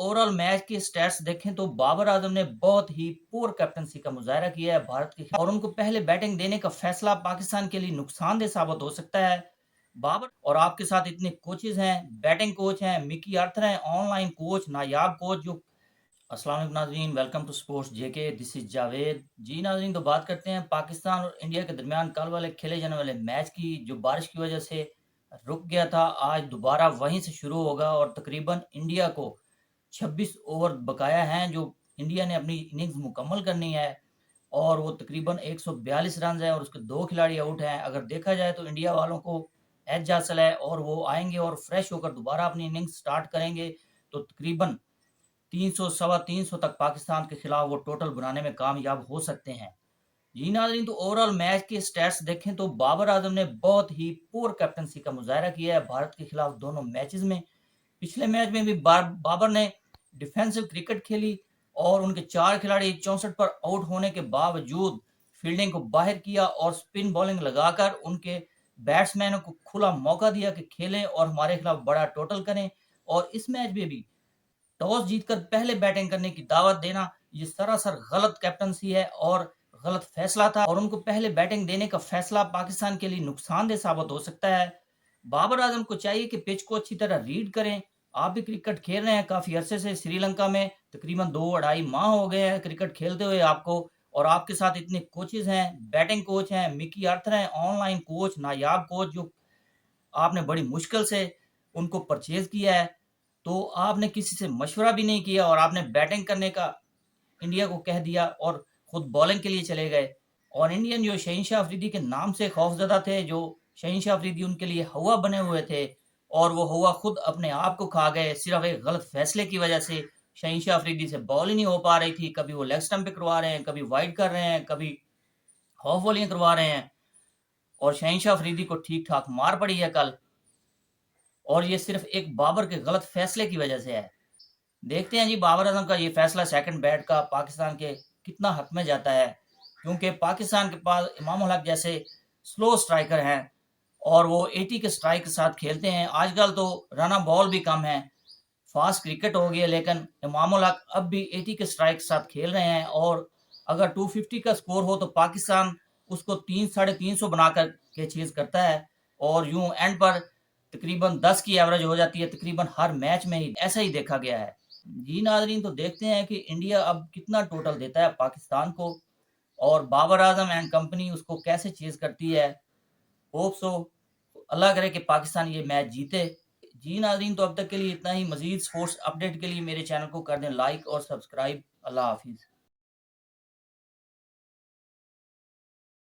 Over all match के stats देखें तो बाबर आजम ने बहुत ही पुअर कैप्टनसी का मुजाहरा किया है भारत के खिलाफ और उनको पहले बैटिंग देने का फैसला पाकिस्तान के लिए नुकसानदेह साबित हो सकता है। बाबर और आपके साथ इतने कोचेज हैं, बैटिंग कोच हैं, मिकी आर्थर हैं, ऑनलाइन कोच, नायाब कोच जो अस्सलाम वालेकुम नाज़रीन, welcome to sports JK, this is Javed. जी नाज़रीन, तो बात करते हैं पाकिस्तान और इंडिया के दरमियान कल वाले खेले जाने वाले मैच की, जो बारिश की वजह से रुक गया था। आज दोबारा वहीं से शुरू होगा और तकरीबन इंडिया को 26 ओवर बकाया हैं जो इंडिया ने अपनी इनिंग्स मुकम्मल करनी है और वो तकरीबन 142 रन है और उसके दो खिलाड़ी आउट हैं। अगर देखा जाए तो इंडिया वालों को एज हासिल है और वो आएंगे और फ्रेश होकर दोबारा अपनी इनिंग्स स्टार्ट करेंगे, तो तकरीबन 300 सवा 300 तक पाकिस्तान के खिलाफ वो टोटल बनाने में कामयाब हो सकते हैं। जी नाज़रीन, तो ओवरऑल मैच के स्टैट्स देखें तो बाबर आजम ने बहुत ही पुअर कैप्टनसी का मुजाहरा किया है भारत के खिलाफ दोनों मैचेस में। पिछले मैच में भी बाबर ने डिफेंसिव क्रिकेट खेली और उनके 4 खिलाड़ी 64 पर आउट होने के बावजूद फील्डिंग को बाहर किया और स्पिन बॉलिंग लगाकर उनके बैट्समैनों को खुला मौका दिया कि खेलें और हमारे खिलाफ बड़ा टोटल करें। और इस मैच में भी टॉस जीतकर पहले बैटिंग करने की दावत देना ये सरासर गलत कैप्टनसी है और गलत फैसला था और उनको पहले बैटिंग देने का फैसला पाकिस्तान के लिए नुकसानदेह साबित हो सकता है। बाबर आजम को चाहिए कि पिच को अच्छी तरह रीड करें। आप भी क्रिकेट खेल रहे हैं काफी अरसे से, श्रीलंका में तकरीबन 2 अढ़ाई माह हो गए हैं क्रिकेट खेलते हुए आपको, और आपके साथ इतने कोचेज हैं, बैटिंग कोच हैं, मिकी आर्थर हैं, ऑनलाइन कोच, नायाब कोच जो आपने बड़ी मुश्किल से उनको परचेज किया है, तो आपने किसी से मशवरा भी नहीं किया और आपने बैटिंग करने का इंडिया को कह दिया और खुद बॉलिंग के लिए चले गए। और इंडियन जो शहीनशाह अफरीदी के नाम से खौफजदा थे, जो शहीनशाह अफरीदी उनके लिए हवा बने हुए थे, और वो हवा खुद अपने आप को खा गए सिर्फ एक गलत फैसले की वजह से। शहीनशाह अफरीदी से बॉल ही नहीं हो पा रही थी, कभी वो लेग स्टंप पे करवा रहे हैं, कभी वाइड कर रहे हैं, कभी ऑफ बॉलिंग करवा रहे हैं, और शहीनशाह अफरीदी को ठीक ठाक मार पड़ी है कल, और ये सिर्फ एक बाबर के गलत फैसले की वजह से है। देखते हैं जी बाबर आजम का ये फैसला सेकंड बैट का पाकिस्तान के कितना हक में जाता है, क्योंकि पाकिस्तान के पास इमाम उल हक जैसे स्लो स्ट्राइकर हैं और वो 80 के स्ट्राइक के साथ खेलते हैं। आजकल तो रना बॉल भी कम है, फास्ट क्रिकेट हो गई है, लेकिन इमाम उल हक अब भी 80 के स्ट्राइक के साथ खेल रहे हैं। और अगर 250 का स्कोर हो तो पाकिस्तान उसको 300-350 बनाकर के चीज करता है और यूं एंड पर तकरीबन 10 की एवरेज हो जाती है तकरीबन हर मैच में ही, ऐसा ही देखा गया है। जी नाजरीन, तो देखते हैं कि इंडिया अब कितना टोटल देता है पाकिस्तान को और बाबर आजम एंड कंपनी उसको कैसे चेज करती है। होप सो, अल्लाह करे कि पाकिस्तान ये मैच जीते। जी नाजरीन, तो अब तक के लिए इतना ही। मजीद स्पोर्ट्स अपडेट के लिए मेरे चैनल को कर दें लाइक और सब्सक्राइब। अल्लाह हाफिज़।